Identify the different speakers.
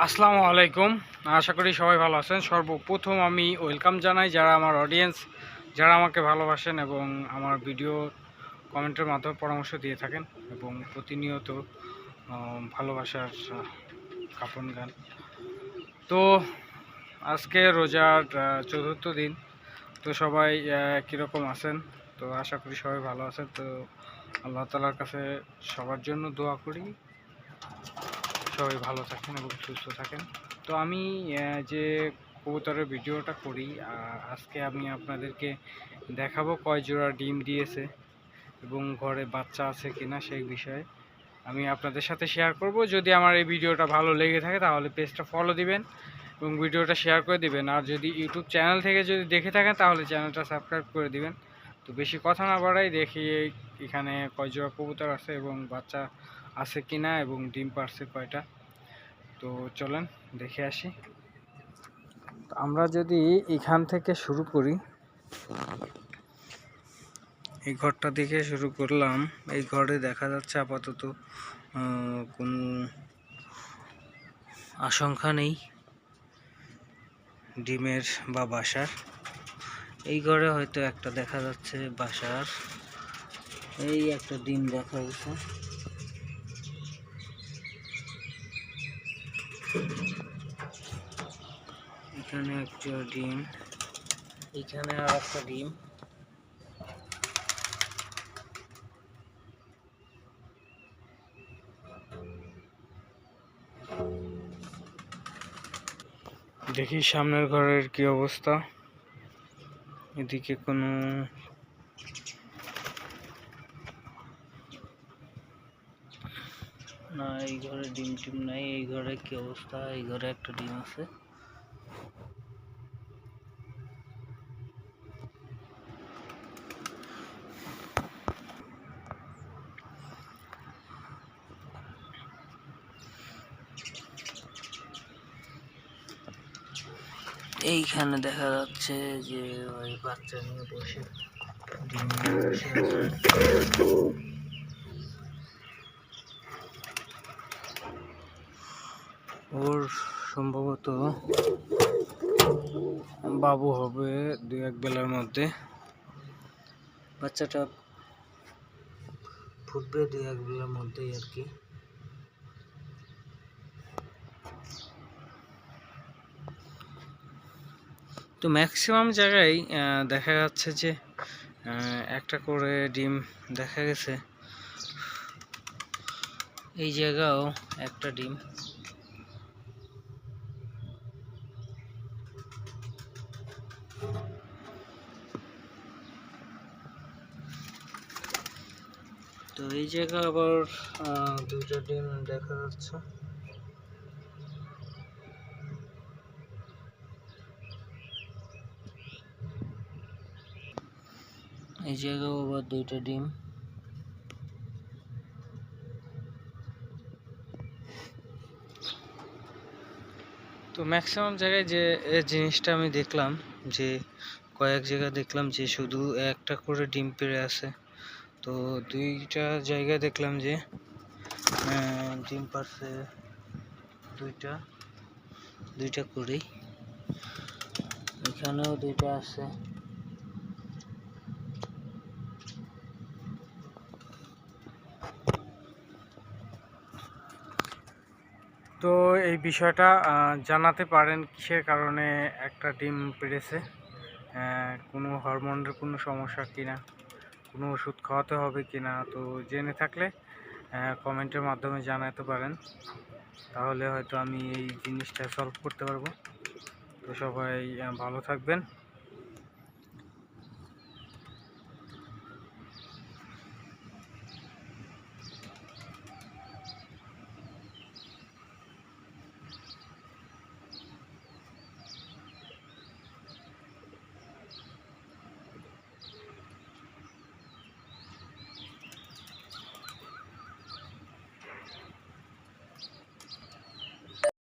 Speaker 1: আসসালামু আলাইকুম। আশা করি সবাই ভালো আছেন। সর্বপ্রথম আমি ওয়েলকাম জানাই যারা আমার অডিয়েন্স, যারা আমাকে ভালোবাসেন এবং আমার ভিডিও কমেন্টের মাধ্যমে পরামর্শ দিয়ে থাকেন এবং প্রতিনিয়ত ভালোবাসার কাপন গান। তো আজকে রোজার চতুর্থ দিন। তো সবাই কীরকম আছেন? তো আশা করি সবাই ভালো আছেন। তো আল্লাহ তাআলার কাছে সবার জন্য দোয়া করি সবাই ভালো থাকেন এবং সুস্থ থাকেন। তো আমি যে কবুতরের ভিডিওটা করি, আজকে আমি আপনাদেরকে দেখাবো কয় জোড়া ডিম দিয়েছে এবং ঘরে বাচ্চা আছে কিনা সেই বিষয়ে আমি আপনাদের সাথে শেয়ার করব। যদি আমার এই ভিডিওটা ভালো লেগে থাকে তাহলে পেজটা ফলো দিবেন এবং ভিডিওটা শেয়ার করে দিবেন। আর যদি ইউটিউব চ্যানেল থেকে যদি দেখে থাকেন তাহলে চ্যানেলটা সাবস্ক্রাইব করে দিবেন। তো বেশি কথা না বাড়াই, দেখি এখানে কয় জোড়া কবুতর আছে এবং বাচ্চা আছে কিনা এবং ডিম পারছে কয়টা। তো চলেন দেখে আসি। আমরা যদি এখান থেকে শুরু করি, এই ঘরটা দেখে শুরু করলাম। এই ঘরে দেখা যাচ্ছে আপাতত কোনো আশঙ্কা নেই ডিমের বা বাসার। এই ঘরে হয়তো একটা দেখা যাচ্ছে বাসার, এই একটা ডিম দেখা যাচ্ছে। এখানে একটা ডিম, এখানে আর একটা ডিম। দেখি সামনের ঘরের কি অবস্থা। এদিকে কোনো না, এই ঘরে ডিম টিম নাই। এই ঘরে কি অবস্থা? এই ঘরে একটা ডিম আছে। এইখানে দেখা যাচ্ছে যে ওই বাচ্চা নিয়ে বসে ডিম নিয়ে বসে আছে। ওর সম্ভবত বাবু হবে 2-1 বেলার মধ্যে। বাচ্চাটা ফুটবে 2-1 বেলার মধ্যেই আর কি। তো ম্যাক্সিমাম জায়গায় দেখা যাচ্ছে যে একটা করে ডিম দেখা গেছে। এই জায়গাও একটা ডিম। তো এই জায়গা আবার 2টা ডিম দেখা যাচ্ছে। এই জায়গাও আবার 2টা ডিম। তো ম্যাক্সিমাম জায়গায় যে জিনিসটা আমি দেখলাম যে কয়েক জায়গায় দেখলাম যে শুধু একটা করে ডিম পেড়ে আছে। তো 2টা জায়গায় দেখলাম যে ডিম পারছে 2টা করেই। এখানেও 2টা আছে। তো এই বিষয়টা জানাতে পারেন কিসের কারণে একটা ডিম পেড়েছে, কোনো হরমোনের কোনো সমস্যা কিনা, কোনো ওষুধ খাওয়াতে হবে কিনা। তো জেনে থাকলে কমেন্টের মাধ্যমে জানাতে পারেন, তাহলে হয়তো আমি এই জিনিসটা সলভ করতে পারবো। তো সবাই ভালো থাকবেন।